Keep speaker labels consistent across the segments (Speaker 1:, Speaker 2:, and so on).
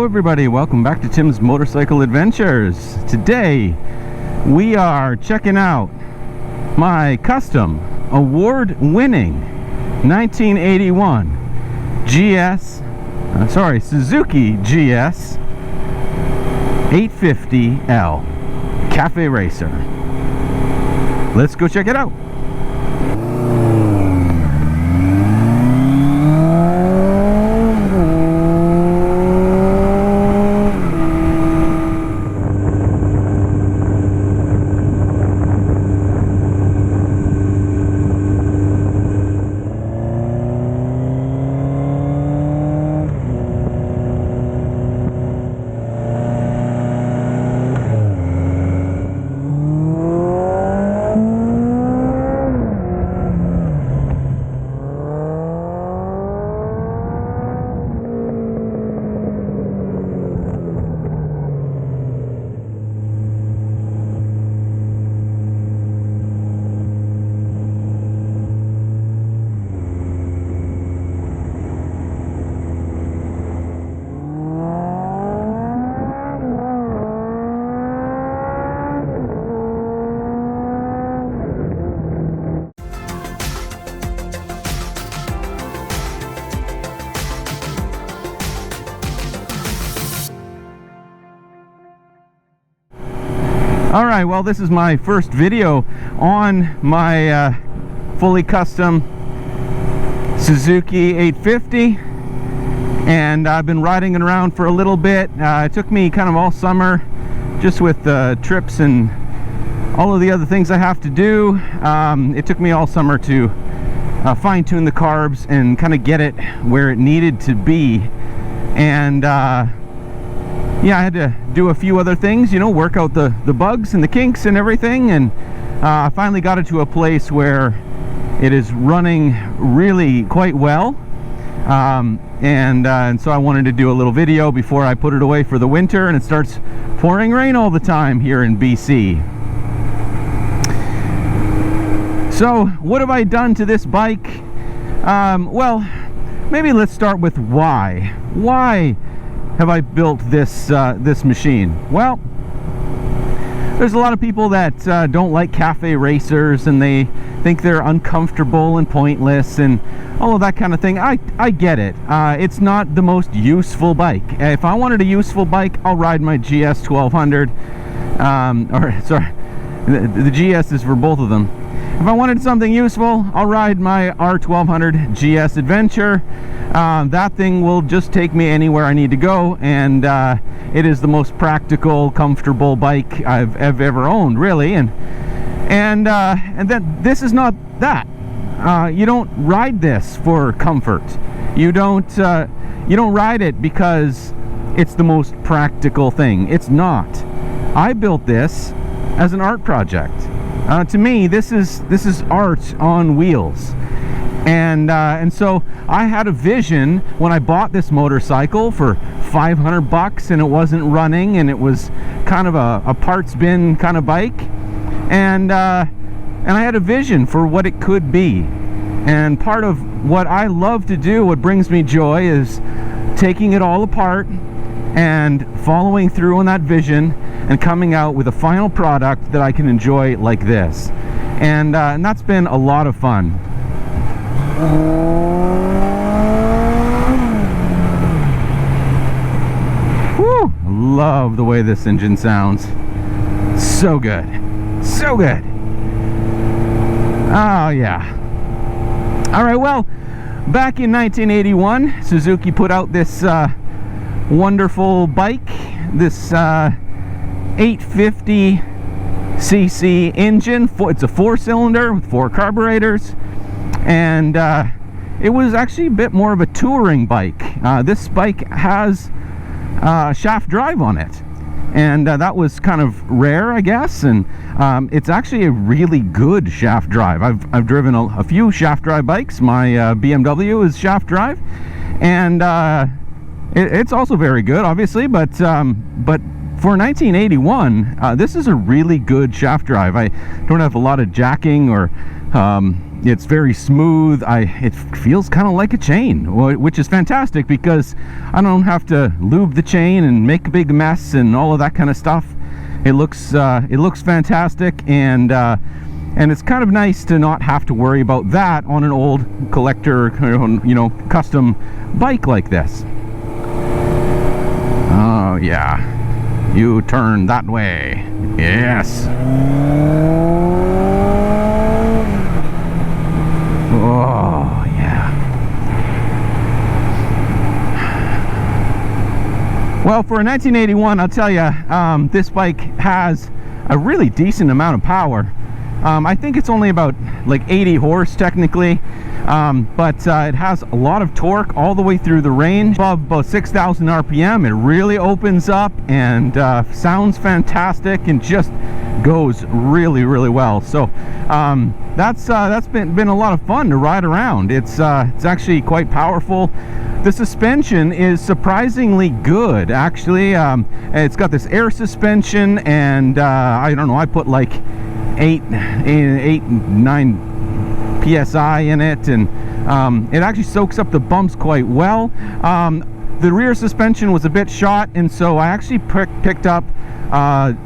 Speaker 1: everybody, welcome back to Tim's Motorcycle Adventures. Today we are checking out my custom award-winning 1981 Suzuki GS850l Cafe Racer. Let's go check it out. Alright, well, this is my first video on my fully custom Suzuki 850, and I've been riding it around for a little bit. It took me kind of all summer, just with trips and all of the other things I have to do. It took me all summer to fine-tune the carbs and kind of get it where it needed to be. And yeah, I had to do a few other things, you know, work out the bugs and the kinks and everything, and I finally got it to a place where it is running really quite well. And so I wanted to do a little video before I put it away for the winter and it starts pouring rain all the time here in BC. So what have I done to this bike? Well, maybe let's start with why. Why have I built this this machine? Well, there's a lot of people that don't like cafe racers, and they think they're uncomfortable and pointless and all of that kind of thing. I get it. It's not the most useful bike. If I wanted a useful bike, I'll ride my GS1200, or sorry, the GS is for both of them. If I wanted something useful, I'll ride my R1200 GS Adventure. That thing will just take me anywhere I need to go, and it is the most practical, comfortable bike I've ever owned, really. And then this is not that. You don't ride this for comfort. You don't ride it because it's the most practical thing. It's not. I built this as an art project. To me, this is art on wheels. And so I had a vision when I bought this motorcycle for $500 and it wasn't running, and it was kind of a parts bin kind of bike, and I had a vision for what it could be. And part of what I love to do, what brings me joy, is taking it all apart and following through on that vision and coming out with a final product that I can enjoy like this. And that's been a lot of fun. Woo! Love the way this engine sounds. So good. So good. Oh yeah. Alright, well, back in 1981, Suzuki put out this wonderful bike, this 850cc engine. It's a 4-cylinder with 4 carburetors, and it was actually a bit more of a touring bike. This bike has shaft drive on it, and that was kind of rare, I guess. And it's actually a really good shaft drive. I've driven a few shaft drive bikes. My BMW is shaft drive, and it's also very good, obviously, but for 1981, this is a really good shaft drive. I don't have a lot of jacking, or it's very smooth. It feels kind of like a chain, which is fantastic because I don't have to lube the chain and make a big mess and all of that kind of stuff. It looks fantastic, and it's kind of nice to not have to worry about that on an old collector, you know, custom bike like this. Oh yeah, you turn that way. Yes. Oh yeah. Well, for a 1981, I'll tell you, this bike has a really decent amount of power. I think it's only about like 80 horse technically, but it has a lot of torque all the way through the range. Above about 6,000 RPM, it really opens up and sounds fantastic and just goes really, really well. So that's been a lot of fun to ride around. It's actually quite powerful. The suspension is surprisingly good, actually. It's got this air suspension, and I don't know, I put like 9 psi in it, and it actually soaks up the bumps quite well. The rear suspension was a bit shot, and so I actually picked up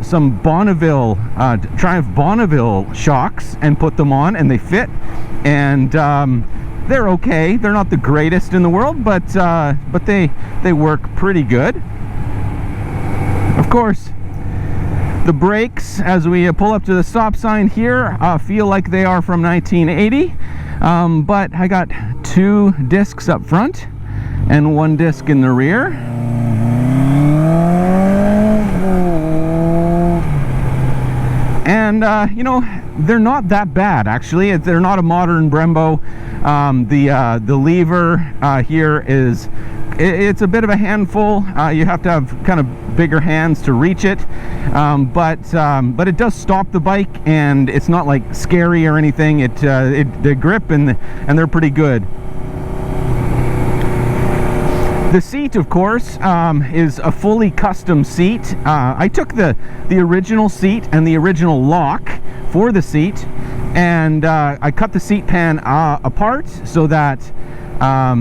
Speaker 1: some Bonneville Triumph Bonneville shocks and put them on, and they fit, and they're okay. They're not the greatest in the world, but they work pretty good. Of course, the brakes, as we pull up to the stop sign here, feel like they are from 1980, but I got 2 discs up front and 1 disc in the rear. And you know, they're not that bad, actually. They're not a modern Brembo. The lever here it's a bit of a handful. You have to have kind of bigger hands to reach it, but it does stop the bike, and it's not like scary or anything. They grip, and they're pretty good. The seat, of course, is a fully custom seat. I took the original seat and the original lock for the seat, and I cut the seat pan apart so that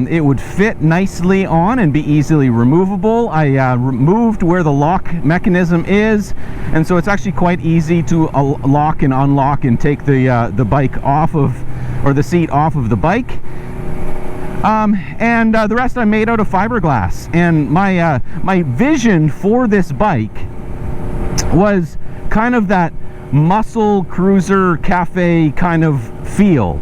Speaker 1: it would fit nicely on and be easily removable. I removed where the lock mechanism is, and so it's actually quite easy to lock and unlock and take the bike off of, or the seat off of the bike. And the rest I made out of fiberglass. And my vision for this bike was kind of that muscle cruiser cafe kind of feel,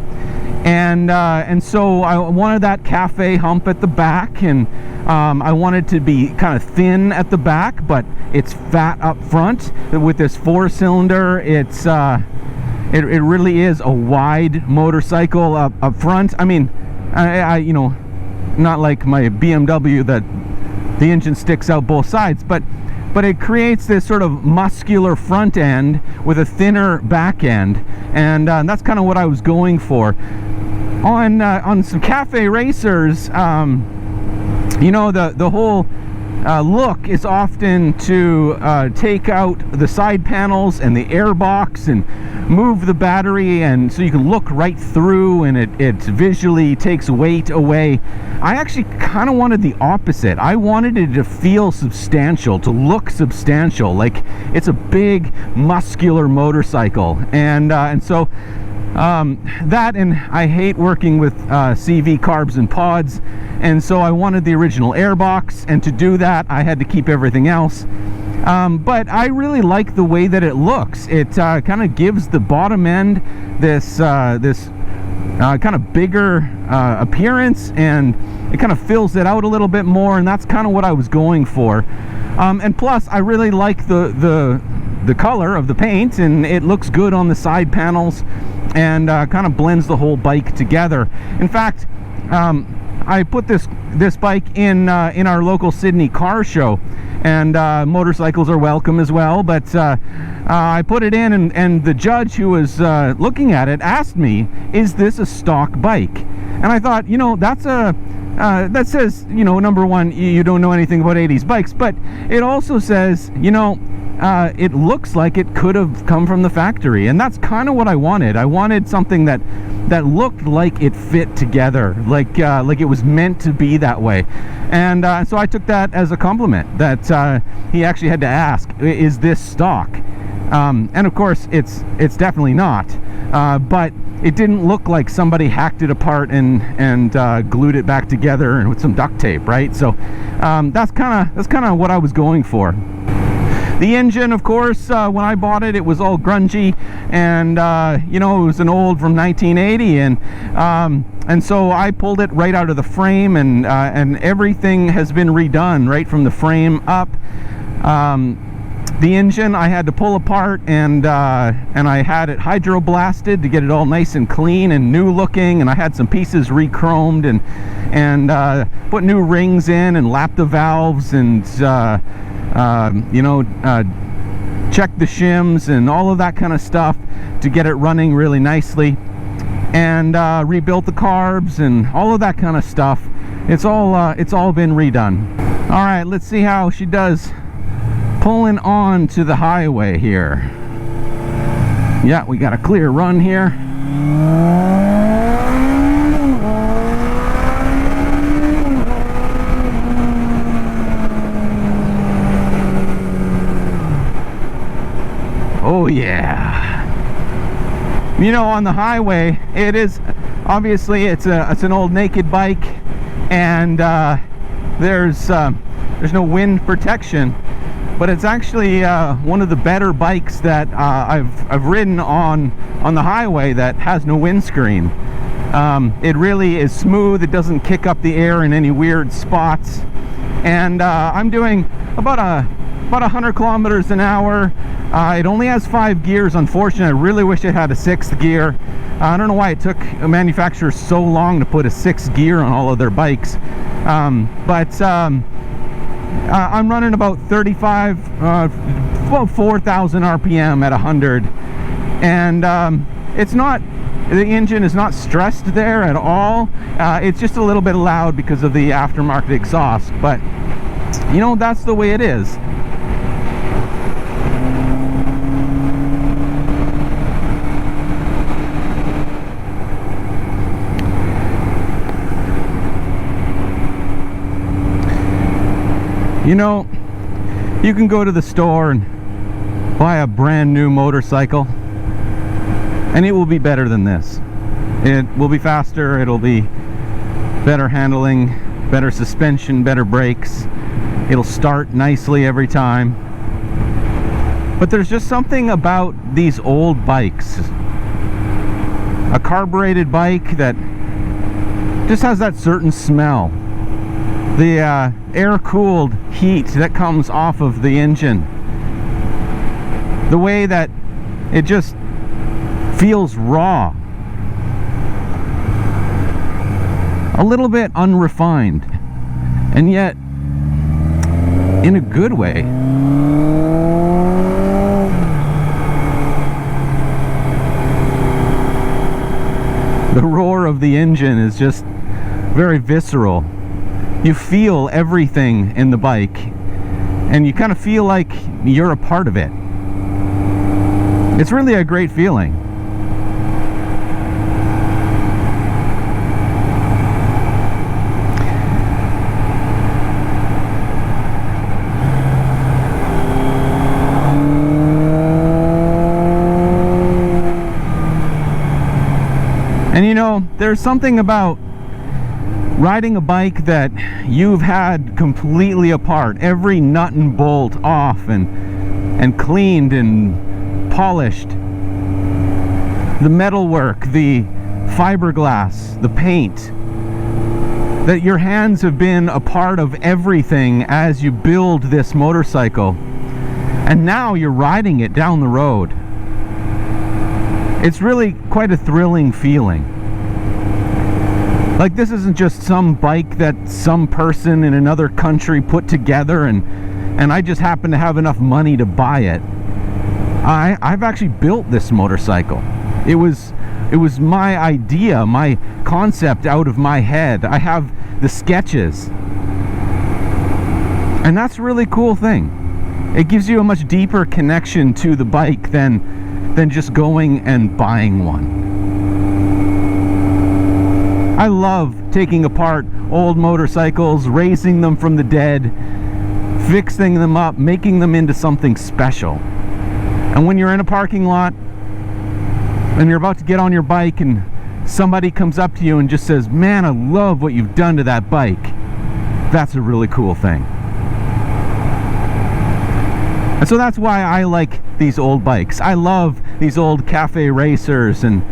Speaker 1: and so I wanted that cafe hump at the back, and I wanted to be kind of thin at the back, but it's fat up front. With this 4-cylinder, it really is a wide motorcycle up front. I mean, I you know, not like my BMW that the engine sticks out both sides, but it creates this sort of muscular front end with a thinner back end, and that's kind of what I was going for. On some cafe racers, you know, the whole look is often to take out the side panels and the airbox and move the battery, and so you can look right through, and it visually takes weight away. I actually kind of wanted the opposite. I wanted it to feel substantial, to look substantial, like it's a big muscular motorcycle, and so that, and I hate working with CV carbs and pods, and so I wanted the original airbox, and to do that I had to keep everything else. But I really like the way that it looks. It kind of gives the bottom end this kind of bigger appearance, and it kind of fills it out a little bit more, and that's kind of what I was going for. And plus, I really like the color of the paint, and it looks good on the side panels, and kind of blends the whole bike together. In fact, I put this bike in our local Sydney car show, and motorcycles are welcome as well, but I put it in, and the judge who was looking at it asked me, is this a stock bike? And I thought, you know, that's that says, you know, number one, you don't know anything about 80s bikes, but it also says, you know, it looks like it could have come from the factory, and that's kind of what I wanted. I wanted something that looked like it fit together, like it was meant to be that way. And so I took that as a compliment, that he actually had to ask, is this stock? And of course it's definitely not, but it didn't look like somebody hacked it apart and glued it back together and with some duct tape, right? So that's kind of what I was going for. The engine, of course, when I bought it, it was all grungy, and you know, it was an old from 1980, and so I pulled it right out of the frame, and everything has been redone right from the frame up. The engine I had to pull apart, and I had it hydroblasted to get it all nice and clean and new looking, and I had some pieces re-chromed and put new rings in and lapped the valves and you know, check the shims and all of that kind of stuff to get it running really nicely, and rebuilt the carbs and all of that kind of stuff. It's all been redone. All right, let's see how she does pulling on to the highway here. Yeah, we got a clear run here. Oh yeah. You know, on the highway, it is obviously it's an old naked bike, and there's no wind protection, but it's actually one of the better bikes that I've ridden on the highway that has no windscreen. It really is smooth. It doesn't kick up the air in any weird spots, and I'm doing about 100 kilometers an hour. It only has 5 gears. Unfortunately, I really wish it had a 6th gear. I don't know why it took manufacturers so long to put a 6th gear on all of their bikes, but I'm running about 4,000 RPM at 100, and it's not, the engine is not stressed there at all. It's just a little bit loud because of the aftermarket exhaust, but you know, that's the way it is. You know, you can go to the store and buy a brand new motorcycle, and it will be better than this. It will be faster, it'll be better handling, better suspension, better brakes. It'll start nicely every time. But there's just something about these old bikes. A carbureted bike that just has that certain smell. The air-cooled heat that comes off of the engine. The way that it just feels raw. A little bit unrefined. And yet, in a good way. The roar of the engine is just very visceral. You feel everything in the bike, and you kind of feel like you're a part of it. It's really a great feeling. And you know, there's something about riding a bike that you've had completely apart, every nut and bolt off and cleaned and polished. The metalwork, the fiberglass, the paint. That your hands have been a part of everything as you build this motorcycle. And now you're riding it down the road. It's really quite a thrilling feeling. Like, this isn't just some bike that some person in another country put together and I just happen to have enough money to buy it. I've actually built this motorcycle. It was It was my idea, my concept out of my head. I have the sketches. And that's a really cool thing. It gives you a much deeper connection to the bike than just going and buying one. I love taking apart old motorcycles, raising them from the dead, fixing them up, making them into something special. And when you're in a parking lot and you're about to get on your bike and somebody comes up to you and just says, "Man, I love what you've done to that bike," that's a really cool thing. And so that's why I like these old bikes. I love these old cafe racers, and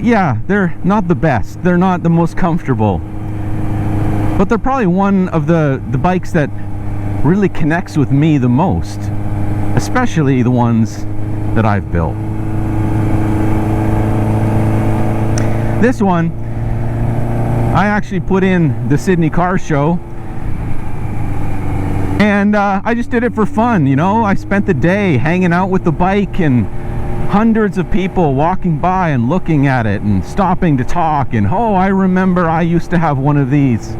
Speaker 1: yeah, they're not the best. They're not the most comfortable. But they're probably one of the bikes that really connects with me the most, especially the ones that I've built. This one, I actually put in the Sydney Car Show, and I just did it for fun, you know. I spent the day hanging out with the bike, and hundreds of people walking by and looking at it and stopping to talk, and oh, I remember I used to have one of these.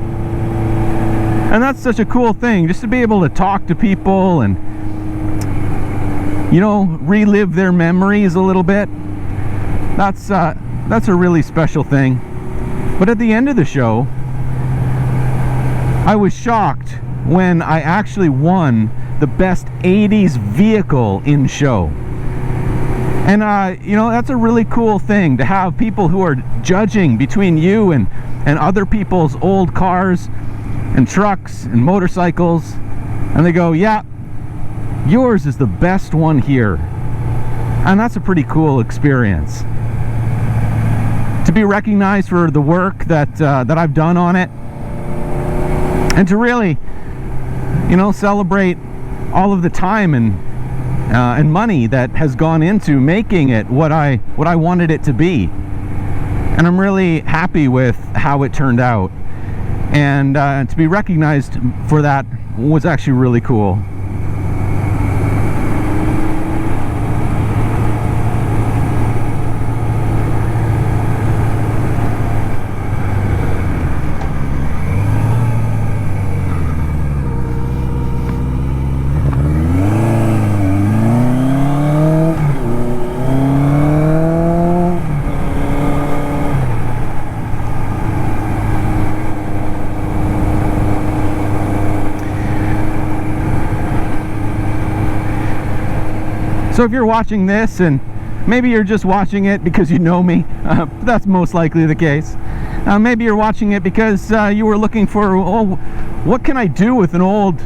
Speaker 1: And that's such a cool thing, just to be able to talk to people and, you know, relive their memories a little bit. That's a really special thing. But at the end of the show, I was shocked when I actually won the best 80s vehicle in show. And you know, that's a really cool thing, to have people who are judging between you and other people's old cars and trucks and motorcycles, and they go, "Yeah, yours is the best one here." And that's a pretty cool experience, to be recognized for the work that I've done on it, and to really, you know, celebrate all of the time and money that has gone into making it what I wanted it to be. And I'm really happy with how it turned out, and to be recognized for that was actually really cool. So if you're watching this, and maybe you're just watching it because you know me, that's most likely the case. Maybe you're watching it because you were looking for, oh, what can I do with an old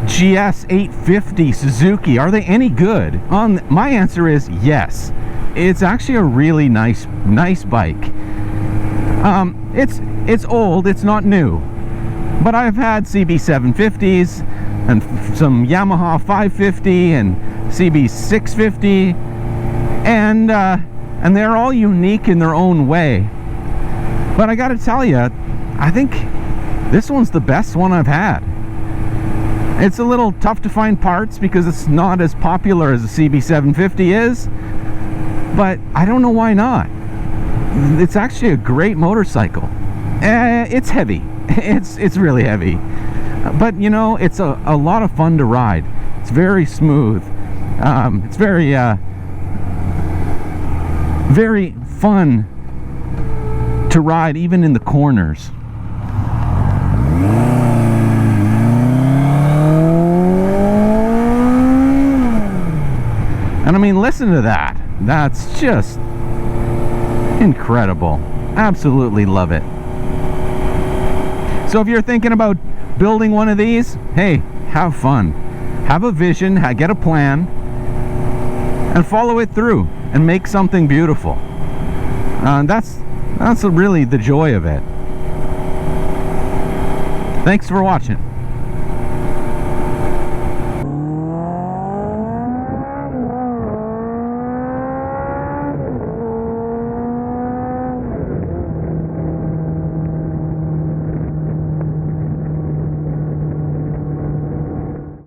Speaker 1: GS850 Suzuki? Are they any good? My answer is yes. It's actually a really nice bike. It's old, it's not new, but I've had CB750s and some Yamaha 550 and CB650, and they're all unique in their own way. But I gotta tell you, I think this one's the best one I've had. It's a little tough to find parts because it's not as popular as the CB750 is, but I don't know why not. It's actually a great motorcycle. It's heavy. It's really heavy, but you know, it's a lot of fun to ride. It's very smooth. It's very very fun to ride, even in the corners. And I mean, listen to that. That's just incredible. Absolutely love it. So if you're thinking about building one of these, hey, have fun. Have a vision, get a plan, and follow it through and make something beautiful. That's really the joy of it. Thanks for watching.